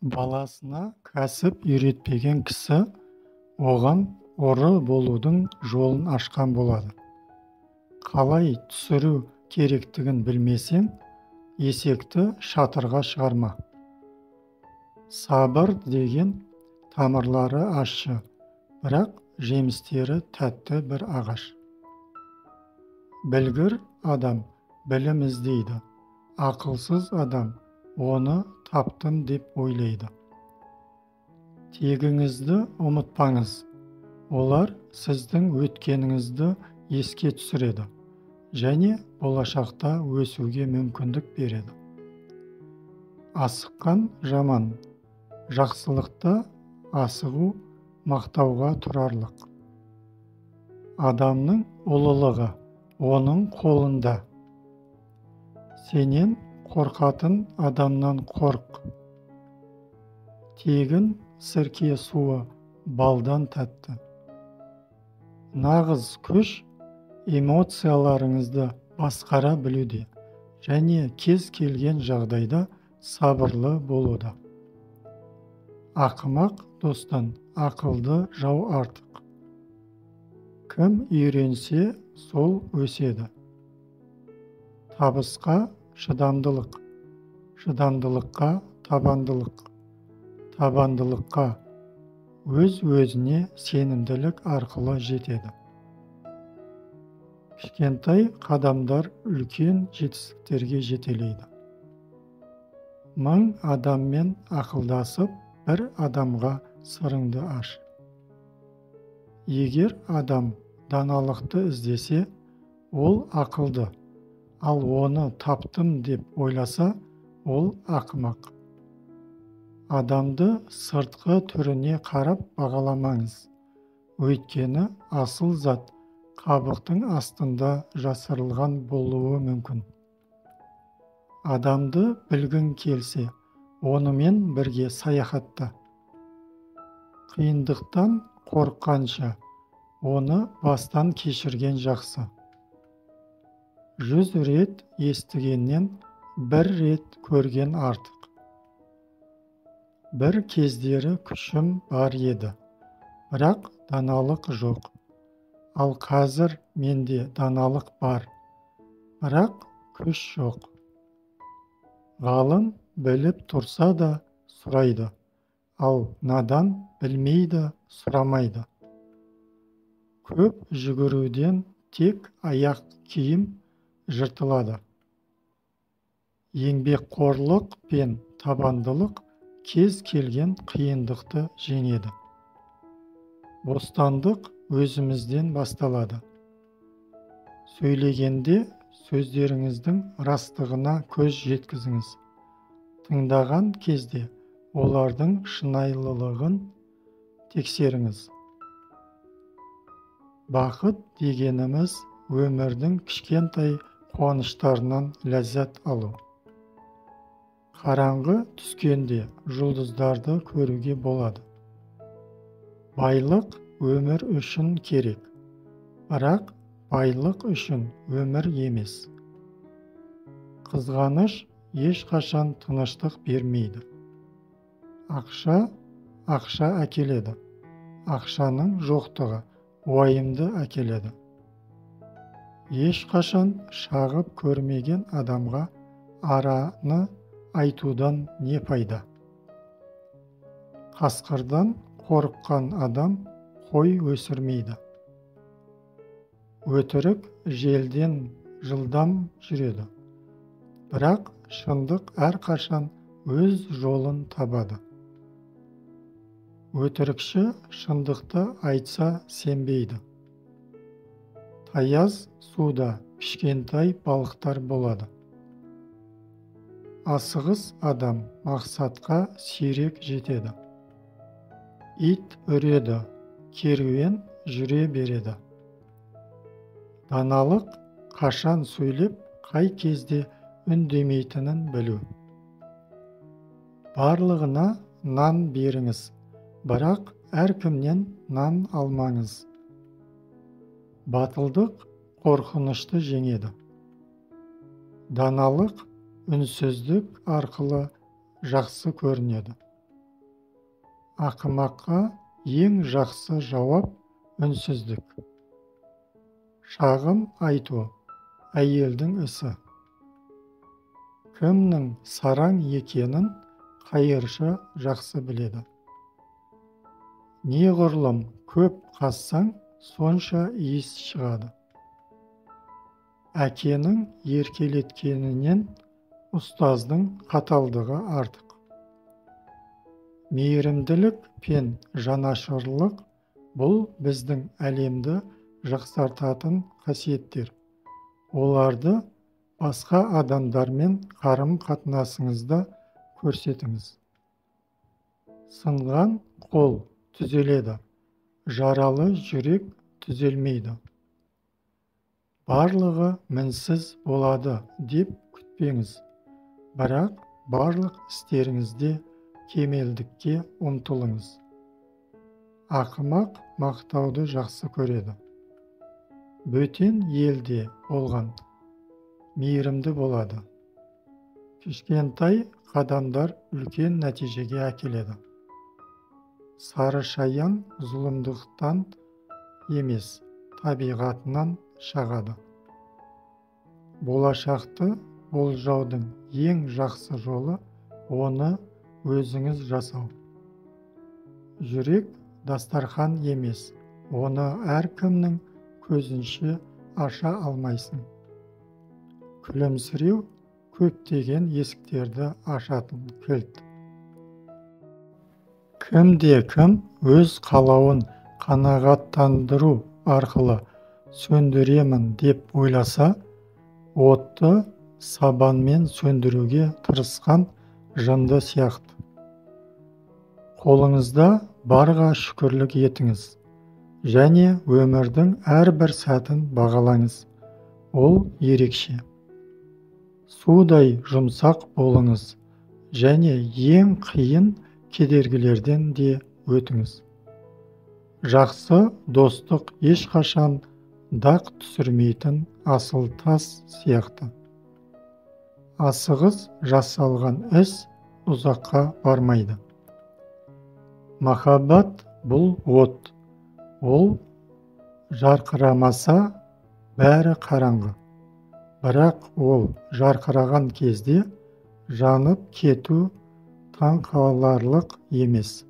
Баласына кәсіп үйретпеген кісі оған ұры болудың жолын ашқан болады. Қалай түсіру керектігін білмесең, есекті шатырға шығарма. Сабыр деген тамырлары ащы, бірақ жемістері тәтті бір ағаш. Білгір адам білім іздейді, ақылсыз адам оны таптым деп ойлайды. Тегіңізді ұмытпаңыз, олар сіздің өткеніңізді еске түсіреді және болашақта өсуге мүмкіндік береді. Асыққан жаман, жақсылықта асығу мақтауға тұрарлық. Адамның ұлылығы оның қолында. Сенен қорқатын адамнан қорқ. Тегін сірке суы балдан тәтті. Нағыз күш эмоцияларыңызды басқара білуде және кез келген жағдайда сабырлы болуда. Ақымақ достан ақылды жау артық. Кім үйренсе, сол өседі. Табысқа шыдамдылық, шыдамдылыққа табандылық, табандылыққа өз-өзіне сенімділік арқылы жетеді. Кішкентай қадамдар үлкен жетістіктерге жетелейді. Мың адаммен ақылдасып, бір адамға сырыңды аш. Егер адам даналықты іздесе, ол ақылды, ал оны таптым деп ойласа, ол ақымақ. Адамды сыртқы түріне қарап бағаламаңыз, өйткені асыл зат қабықтың астында жасырылған болуы мүмкін. Адамды білгің келсе, онымен бірге саяхатта. Қиындықтан қорыққанша, оны бастан кешірген жақсы. 100 рет естігеннен 1 рет көрген артық. Бір кездері күшім бар еді, бірақ даналық жоқ. Ал қазір менде даналық бар, бірақ күш жоқ. Ғалым біліп тұрса да сұрайды, ал надан білмейді, сұрамайды. Көп жүгіруден тек аяқ киім жыртылады. Еңбекқорлық пен табандылық кез келген қиындықты жеңеді. Бостандық өзімізден басталады. Сөйлегенде сөздеріңіздің растығына көз жеткізіңіз. Тыңдаған кезде олардың шынайылығын тексеріңіз. Бақыт дегеніміз өмірдің кішкентай қуаныштарынан ләззат алу. Қараңғы түскенде жұлдыздарды көруге болады. Байлық өмір үшін керек, бірақ байлық үшін өмір емес. Қызғаныш ешқашан тыныштық бермейді. Ақша әкеледі. Ақшаның жоқтығы уайымды әкеледі. Ешқашан шағып көрмеген адамға араны айтудан не пайда? Қасқырдан қорыққан адам қой өсірмейді. Өтірік желден жылдам жүреді, бірақ шындық әрқашан өз жолын табады. Өтірікші шындықты айтса сенбейді. Таяз суда кішкентай балықтар болады. Асығыс адам мақсатқа сирек жетеді. Ит үреді, керуен жүре береді. Даналық қашан сөйлеп, қай кезде үндемейтінін білу. Барлығына нан беріңіз, бірақ әркімнен нан алмаңыз. Батылдық қорқынышты жеңеді. Даналық үнсіздік арқылы жақсы көрінеді. Ақымаққа ең жақсы жауап үнсіздік. Шағым айту әйелдің ісі. Кімнің сараң екенін қайыршы жақсы біледі. Неғұрлым көп қазсаң, сонша иіс шығады. Әкенің еркелеткенінен ұстаздың қаталдығы артық. Мейірімділік пен жанашырлық бұл біздің әлемді жақсартатын қасиеттер. Оларды басқа адамдармен қарым-қатынасыңызда көрсетіңіз. Сынған қол түзеледі, жаралы жүрек түзелмейді. Барлығы мінсіз болады деп күтпеңіз, бірақ барлық істеріңізде кемелдікке ұмтылыңыз. Ақымақ мақтауды жақсы көреді. Бөтен елде болған мейірімді болады. Кішкентай қадамдар үлкен нәтижеге әкеледі. Сары шаян зұлымдықтан емес, табиғатынан шығады. Болашақты болжаудың ең жақсы жолы оны өзіңіз жасау. Жүрек дастархан емес, оны әркімнің көзінше аша алмайсың. Күлімсіреу көптеген есіктерді ашатын кілт. Кімде-кім өз қалауын қанағаттандыру арқылы сөндіремін деп ойласа, отты сабанмен сөндіруге тырысқан жынды сияқты. Қолыңызда барға шүкірлік етіңіз, және өмірдің әрбір сәтін бағалаңыз. Ол ерекше. Судай жұмсақ болыңыз, және ең қиын кедергілерден де өтіңіз. Жақсы достық ешқашан дақ түсірмейтін асыл тас сияқты. Асығыс жасалған іс ұзаққа бармайды. Махаббат бұл от. Ол жарқырамаса, бәрі қараңғы. Бірақ ол жарқыраған кезде жанып кету таңқаларлық емес.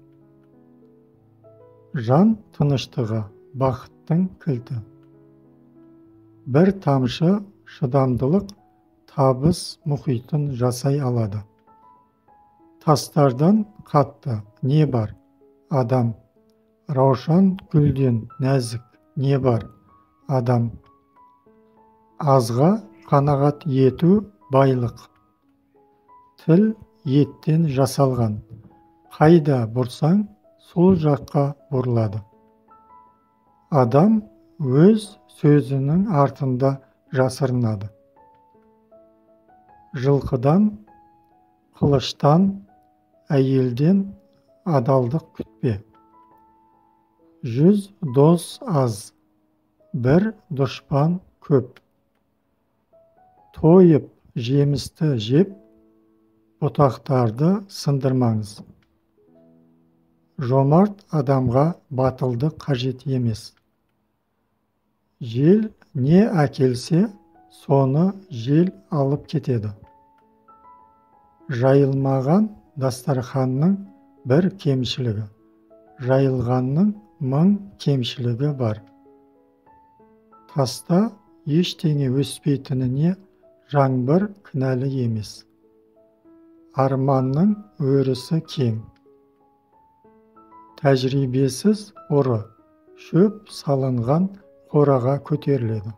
Жан тыныштығы бақыттың кілті. Бір тамшы шыдамдылық табыс мұхитын жасай алады. Тастардан қатты не бар? Адам. Раушан гүлден нәзік не бар? Адам. Азға қанағат ету байлық. Тіл еттен жасалған. Қайда бұрсаң, сол жаққа бұрылады. Адам өз сөзінің артында жасырынады. Жылқыдан, қылыштан, әйелден адалдық күтпе. 100 дос аз, бір дұшпан көп. Тойып жемісті жеп, бұтақтарды сындырмаңыз. Жомарт адамға батылдық қажет емес. Жел не әкелсе, соны жел алып кетеді. Жайылмаған дастарханның бір кемшілігі, жайылғанның 1000 кемшілігі бар. Таста ештеңе өспейтініне жаңбыр кінәлі емес. Арманның өрісі кең. Тәжірибесіз ұры шөп салынған қораға көтеріледі.